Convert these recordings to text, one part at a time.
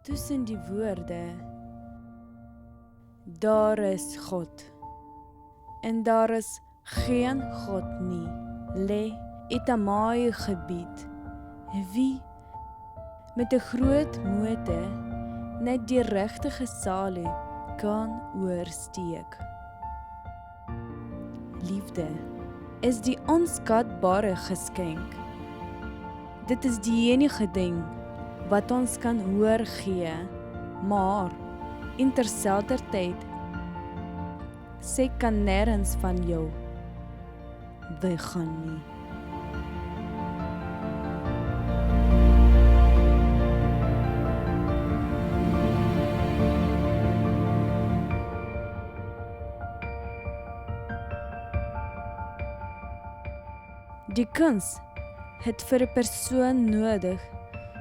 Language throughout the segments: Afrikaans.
tussen die woorde, daar is God, en daar is geen God nie, lê Etamai gebied, wie met 'n groot motor net die regte salu kan oorsteek. Liefde is die onskatbare geskenk. Dit is die enige ding wat ons kan hoor gee, maar in terselfdertyd sy kan nêrens van jou weggaan nie. Die kuns het vir 'n persoon nodig,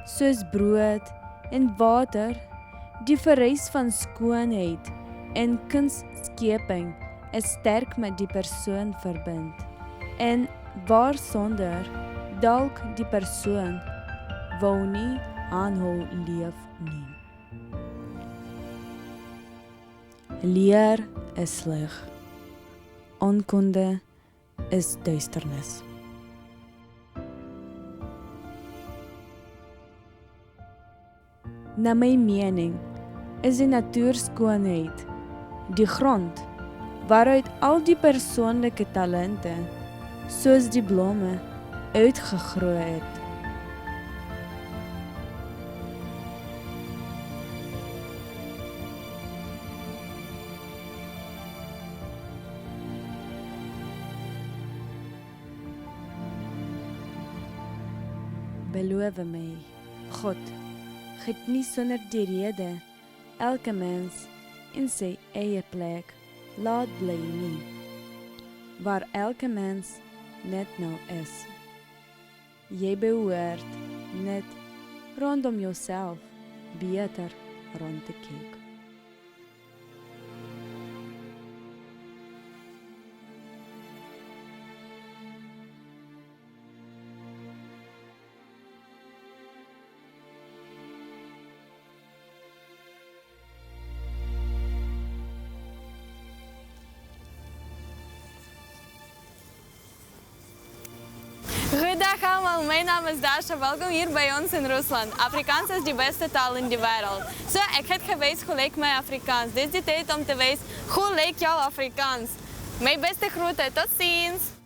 soos brood en water, die vereis van skoonheid en kunstskeping is sterk met die persoon verbind. En waarsonder dalk die persoon wou nie aanhou leef nie. Leer is lig, onkunde is duisternis. Na my mening is die natuurskoonheid die grond waaruit al die persoonlike talente, soos die blomme, uitgegroei het. Beloof my, God, het nie sonder die rede elke mens in sy eie plek laat bly nie, waar elke mens net nou is. Jy behoort net rondom jouself beter rond te kyk. Goedendag allemaal, mijn naam is Dasha. Welkom hier bij ons in Rusland. Afrikaans is de beste taal in de wereld. Zo, ik heb geweest hoe leek mij Afrikaans. Dit is de tijd om te wijzen hoe leek jouw Afrikaans. Mijn beste groeten, tot ziens!